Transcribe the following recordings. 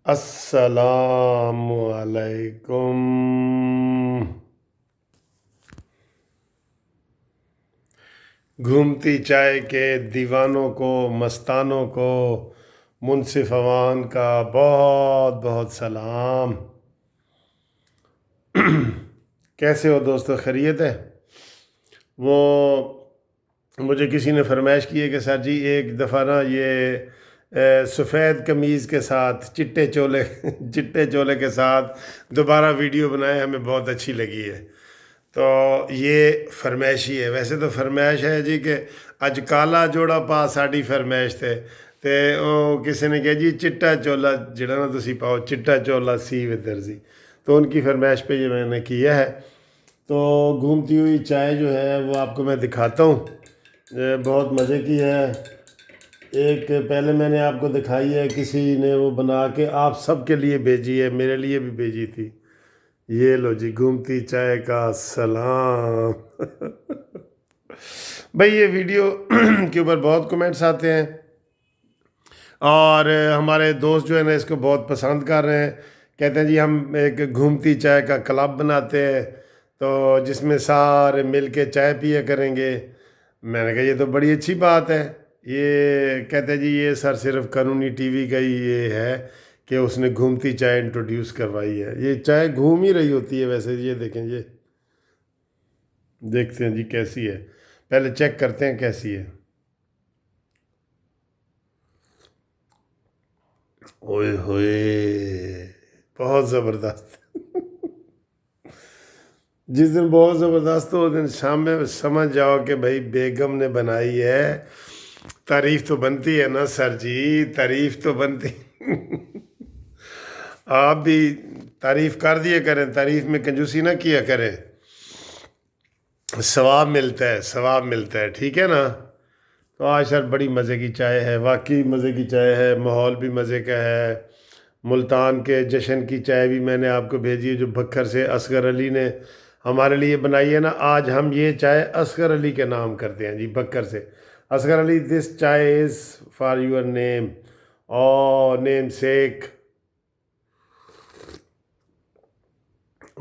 السلام علیکم۔ گھومتی چائے کے دیوانوں کو، مستانوں کو، منصف عوام کا بہت بہت سلام۔ کیسے ہو دوستو؟ خیریت ہے؟ وہ مجھے کسی نے فرمائش کی ہے کہ سر جی ایک دفعہ نا یہ سفید قمیض کے ساتھ چٹے چولے کے ساتھ دوبارہ ویڈیو بنائے، ہمیں بہت اچھی لگی ہے۔ تو یہ فرمائش ہی ہے، ویسے تو فرمائش ہے جی کہ اج کالا جوڑا پا ساڑی فرمائش تھے تے او کسی نے کہا جی چٹا چولا جڑا نا تسی پاؤ، چٹا چولا سی ودر سی، تو ان کی فرمائش پہ یہ میں نے کیا ہے۔ تو گھومتی ہوئی چائے جو ہے وہ آپ کو میں دکھاتا ہوں، بہت مزے کی ہے۔ ایک پہلے میں نے آپ کو دکھائی ہے، کسی نے وہ بنا کے آپ سب کے لیے بھیجی ہے، میرے لیے بھی بھیجی تھی۔ یہ لو جی، گھومتی چائے کا سلام۔ بھائی یہ ویڈیو کے اوپر بہت کمنٹس آتے ہیں اور ہمارے دوست جو ہے نا اس کو بہت پسند کر رہے ہیں، کہتے ہیں جی ہم ایک گھومتی چائے کا کلب بناتے ہیں تو جس میں سارے مل کے چائے پیا کریں گے۔ میں نے کہا یہ تو بڑی اچھی بات ہے۔ یہ کہتے ہیں جی یہ سر صرف قانونی ٹی وی کا ہی یہ ہے کہ اس نے گھومتی چائے انٹروڈیوس کروائی ہے۔ یہ چائے گھوم ہی رہی ہوتی ہے ویسے، یہ دیکھیں، یہ دیکھتے ہیں جی کیسی ہے، پہلے چیک کرتے ہیں کیسی ہے۔ اوئے ہوئے، بہت زبردست۔ جس دن بہت زبردست ہو اس دن شام میں سمجھ جاؤ کہ بھائی بیگم نے بنائی ہے۔ تعریف تو بنتی ہے نا سر جی، تعریف تو بنتی۔ آپ بھی تعریف کر دیا کریں، تعریف میں کنجوسی نہ کیا کریں، ثواب ملتا ہے، ثواب ملتا ہے، ٹھیک ہے نا۔ تو آج سر بڑی مزے کی چائے ہے، واقعی مزے کی چائے ہے، ماحول بھی مزے کا ہے۔ ملتان کے جشن کی چائے بھی میں نے آپ کو بھیجی ہے جو بکھر سے اصغر علی نے ہمارے لیے بنائی ہے نا۔ آج ہم یہ چائے اصغر علی کے نام کرتے ہیں جی، بکھر سے۔ اصغر علی، دس چائے از فار یور نیم اور نیم سیک۔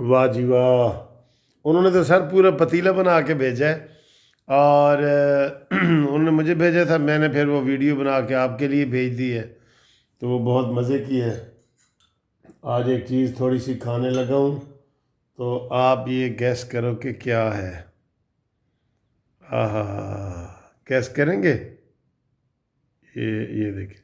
واہ جی واہ، انہوں نے تو سر پورا پتیلا بنا کے بھیجا ہے اور انہوں نے مجھے بھیجا تھا، میں نے پھر وہ ویڈیو بنا کے آپ کے لیے بھیج دی ہے، تو وہ بہت مزے کی ہے۔ آج ایک چیز تھوڑی سی کھانے لگا ہوں تو آپ یہ گیس کرو کہ کیا ہے۔ آہا، گیس کریں گے؟ یہ دیکھیں۔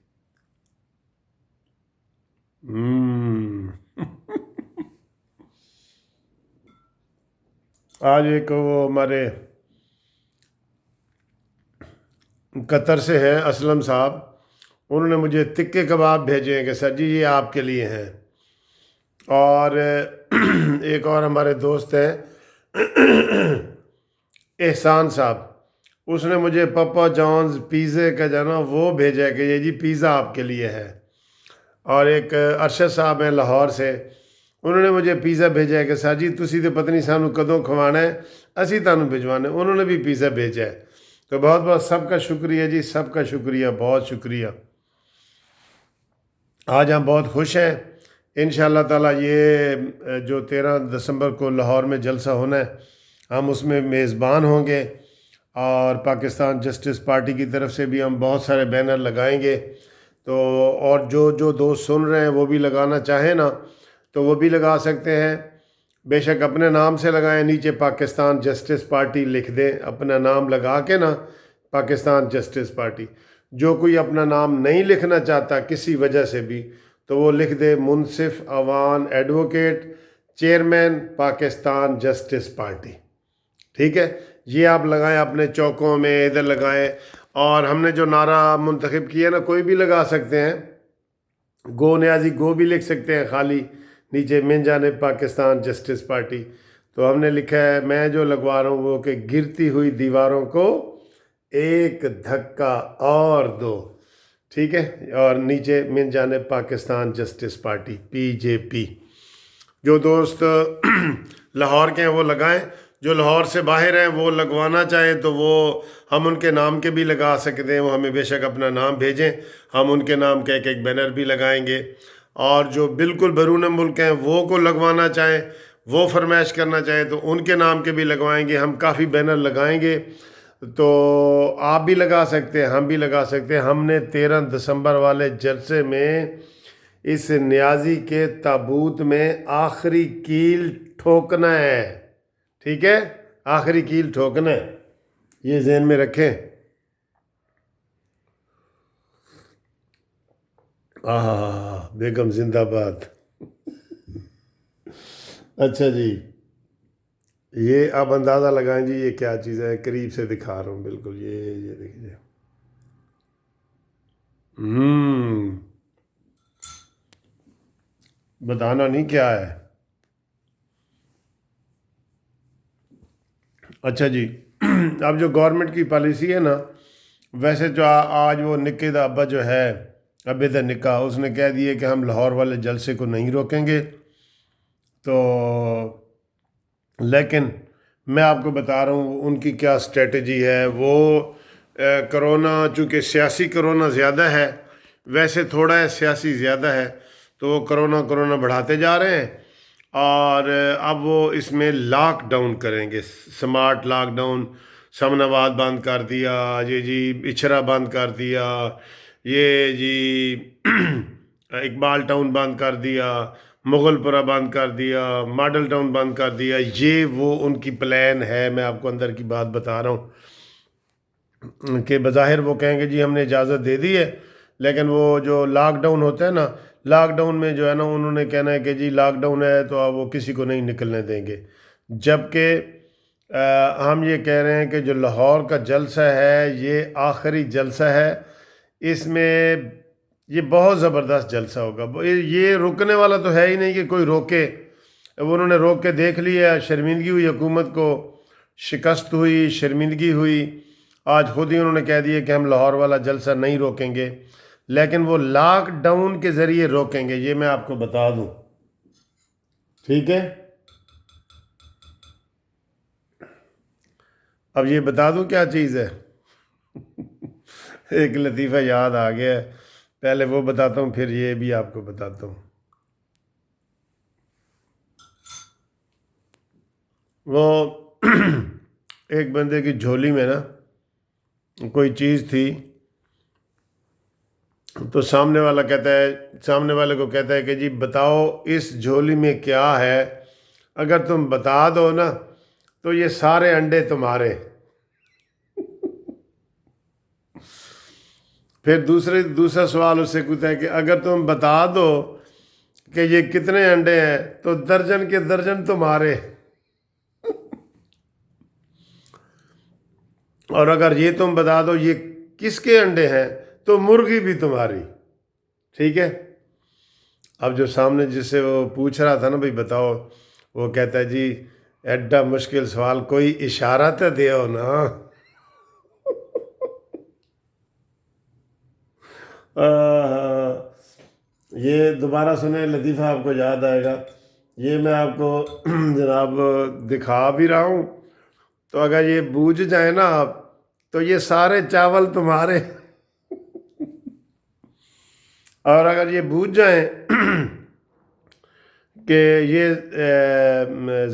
آج ایک وہ ہمارے قطر سے ہیں اسلم صاحب، انہوں نے مجھے تکے کباب بھیجے ہیں کہ سر جی یہ آپ کے لیے ہیں۔ اور ایک اور ہمارے دوست ہیں احسان صاحب، اس نے مجھے پپا جانز پیزے کا جو ہے نا وہ بھیجا ہے کہ یہ جی پیزا آپ کے لیے ہے۔ اور ایک ارشد صاحب ہیں لاہور سے، انہوں نے مجھے پیزا بھیجا ہے کہ سر جی تسی تو پتہ نہیں سانو کدوں کھوانا ہے، اسی تانوں بھجوانا ہے۔ انہوں نے بھی پیزا بھیجا ہے، تو بہت بہت سب کا شکریہ جی، سب کا شکریہ، بہت شکریہ۔ آج ہم بہت خوش ہیں، انشاءاللہ تعالیٰ یہ جو 13 دسمبر کو لاہور میں جلسہ ہونا ہے ہم اس میں میزبان ہوں گے، اور پاکستان جسٹس پارٹی کی طرف سے بھی ہم بہت سارے بینر لگائیں گے۔ تو اور جو دوست سن رہے ہیں وہ بھی لگانا چاہیں نا تو وہ بھی لگا سکتے ہیں، بے شک اپنے نام سے لگائیں، نیچے پاکستان جسٹس پارٹی لکھ دیں، اپنا نام لگا کے نا پاکستان جسٹس پارٹی۔ جو کوئی اپنا نام نہیں لکھنا چاہتا کسی وجہ سے بھی تو وہ لکھ دے Munsif Awan advocate chairman Pakistan justice party, ٹھیک ہے۔ یہ آپ لگائیں اپنے چوکوں میں، ادھر لگائیں، اور ہم نے جو نعرہ منتخب کیا نا کوئی بھی لگا سکتے ہیں، گو نیازی گو بھی لکھ سکتے ہیں خالی، نیچے من جانب پاکستان جسٹس پارٹی۔ تو ہم نے لکھا ہے، میں جو لگوا رہا ہوں وہ کہ گرتی ہوئی دیواروں کو ایک دھکا اور دو، ٹھیک ہے، اور نیچے من جانب پاکستان جسٹس پارٹی PJP۔ جو دوست لاہور کے ہیں وہ لگائیں، جو لاہور سے باہر ہیں وہ لگوانا چاہیں تو وہ ہم ان کے نام کے بھی لگا سکتے ہیں، وہ ہمیں بے شک اپنا نام بھیجیں، ہم ان کے نام کا ایک بینر بھی لگائیں گے۔ اور جو بالکل بیرون ملک ہیں وہ کو لگوانا چاہیں، وہ فرمائش کرنا چاہیں تو ان کے نام کے بھی لگوائیں گے. ہم کافی بینر لگائیں گے، تو آپ بھی لگا سکتے ہیں، ہم بھی لگا سکتے ہیں. ہم نے 13 دسمبر والے جلسے میں اس نیازی کے تابوت میں آخری کیل ٹھوکنا ہے. ٹھیک ہے، آخری کیل ٹھوکنا ہے، یہ ذہن میں رکھیں. بیگم زندہ باد. اچھا جی، یہ آپ اندازہ لگائیں جی یہ کیا چیز ہے. قریب سے دکھا رہا ہوں بالکل. یہ دیکھیے. بتانا نہیں کیا ہے. اچھا جی، اب جو گورنمنٹ کی پالیسی ہے نا، ویسے جو آج وہ نکے دا ابا جو ہے، ابے دا نکا، اس نے کہہ دیے کہ ہم لاہور والے جلسے کو نہیں روکیں گے. تو لیکن میں آپ کو بتا رہا ہوں ان کی کیا اسٹریٹجی ہے. وہ کرونا، چونکہ سیاسی کرونا زیادہ ہے، ویسے تھوڑا ہے سیاسی زیادہ ہے، تو وہ کرونا بڑھاتے جا رہے ہیں. اور اب وہ اس میں لاک ڈاؤن کریں گے، سمارٹ لاک ڈاؤن. سمن آباد بند کر دیا، یہ جی اچھرا بند کر دیا، یہ جی اقبال ٹاؤن بند کر دیا، مغل پورہ بند کر دیا، ماڈل ٹاؤن بند کر دیا. یہ وہ ان کی پلان ہے. میں آپ کو اندر کی بات بتا رہا ہوں کہ بظاہر وہ کہیں گے جی ہم نے اجازت دے دی ہے، لیکن وہ جو لاک ڈاؤن ہوتا ہے نا، لاک ڈاؤن میں جو ہے نا انہوں نے کہنا ہے کہ جی لاک ڈاؤن ہے تو اب وہ کسی کو نہیں نکلنے دیں گے. جبکہ ہم یہ کہہ رہے ہیں کہ جو لاہور کا جلسہ ہے یہ آخری جلسہ ہے. اس میں یہ بہت زبردست جلسہ ہوگا. یہ رکنے والا تو ہے ہی نہیں کہ کوئی روکے. انہوں نے روک کے دیکھ لیا، شرمندگی ہوئی، حکومت کو شکست ہوئی، شرمندگی ہوئی. آج خود ہی انہوں نے کہہ دیا کہ ہم لاہور والا جلسہ نہیں روکیں گے، لیکن وہ لاک ڈاؤن کے ذریعے روکیں گے. یہ میں آپ کو بتا دوں. ٹھیک ہے، اب یہ بتا دوں کیا چیز ہے. ایک لطیفہ یاد آ گیا ہے، پہلے وہ بتاتا ہوں پھر یہ بھی آپ کو بتاتا ہوں. وہ ایک بندے کی جھولی میں نا کوئی چیز تھی، تو سامنے والے کو کہتا ہے کہ جی بتاؤ اس جھولی میں کیا ہے، اگر تم بتا دو نا تو یہ سارے انڈے تمہارے. پھر دوسرا سوال اس سے پوچھتا ہے کہ اگر تم بتا دو کہ یہ کتنے انڈے ہیں تو درجن کے درجن تمہارے. اور اگر یہ تم بتا دو یہ کس کے انڈے ہیں تو مرغی بھی تمہاری. ٹھیک ہے. اب جو سامنے جس سے وہ پوچھ رہا تھا نا بھائی بتاؤ، وہ کہتا ہے جی ایڈا مشکل سوال، کوئی اشارہ تو دیو نا. یہ دوبارہ سنیں، لطیفہ آپ کو یاد آئے گا. یہ میں آپ کو جناب دکھا بھی رہا ہوں. تو اگر یہ بوجھ جائیں نا آپ تو یہ سارے چاول تمہارے. اور اگر یہ بوجھ جائیں کہ یہ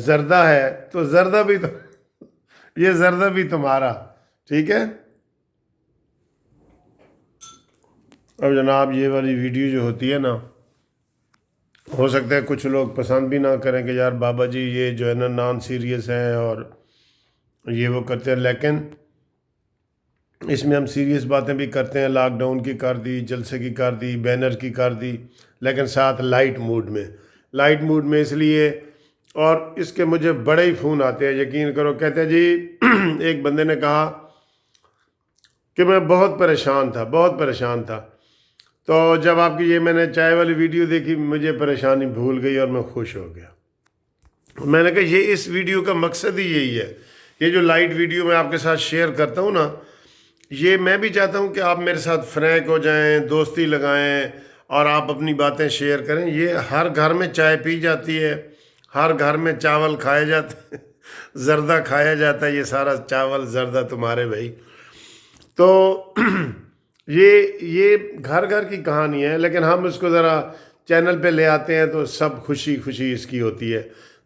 زردہ ہے تو یہ زردہ بھی تمہارا. ٹھیک ہے. اب جناب یہ والی ویڈیو جو ہوتی ہے نا، ہو سکتا ہے کچھ لوگ پسند بھی نہ کریں کہ یار بابا جی یہ جو ہے نا نان سیریس ہیں اور یہ وہ کرتے ہیں، لیکن اس میں ہم سیریس باتیں بھی کرتے ہیں. لاک ڈاؤن کی کر دی، جلسے کی کر دی، بینر کی کر دی، لیکن ساتھ لائٹ موڈ میں اس لیے. اور اس کے مجھے بڑے ہی فون آتے ہیں، یقین کرو. کہتے ہیں جی ایک بندے نے کہا کہ میں بہت پریشان تھا، تو جب آپ کی یہ میں نے چائے والی ویڈیو دیکھی مجھے پریشانی بھول گئی اور میں خوش ہو گیا. میں نے کہا یہ اس ویڈیو کا مقصد ہی یہی ہے. یہ جو لائٹ ویڈیو میں آپ کے ساتھ شیئر کرتا ہوں نا، یہ میں بھی چاہتا ہوں کہ آپ میرے ساتھ فرینک ہو جائیں، دوستی لگائیں اور آپ اپنی باتیں شیئر کریں. یہ ہر گھر میں چائے پی جاتی ہے، ہر گھر میں چاول کھائے جاتے ہیں، زردہ کھایا جاتا ہے. یہ سارا چاول زردہ تمہارے بھائی. تو یہ گھر کی کہانی ہے، لیکن ہم اس کو ذرا چینل پہ لے آتے ہیں تو سب خوشی خوشی اس کی ہوتی ہے.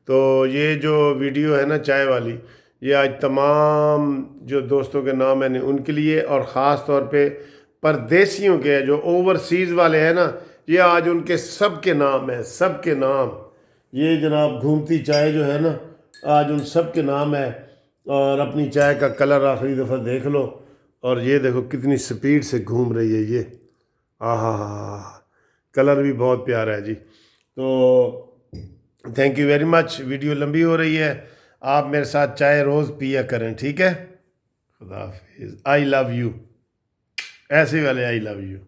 تو یہ جو ویڈیو ہے نا چائے والی، یہ آج تمام جو دوستوں کے نام ہیں ان کے لیے، اور خاص طور پہ پردیسیوں کے جو اوورسیز والے ہیں نا، یہ آج ان کے سب کے نام ہیں، سب کے نام. یہ جناب گھومتی چائے جو ہے نا، آج ان سب کے نام ہے. اور اپنی چائے کا کلر آخری دفعہ دیکھ لو، اور یہ دیکھو کتنی سپیڈ سے گھوم رہی ہے یہ. ہاں کلر بھی بہت پیارا ہے جی. تو thank you very much. Video لمبی ہو رہی ہے، آپ میرے ساتھ چائے روز پیا کریں، ٹھیک ہے؟ خدا حافظ. آئی لو یو. ایسے والے آئی لو یو.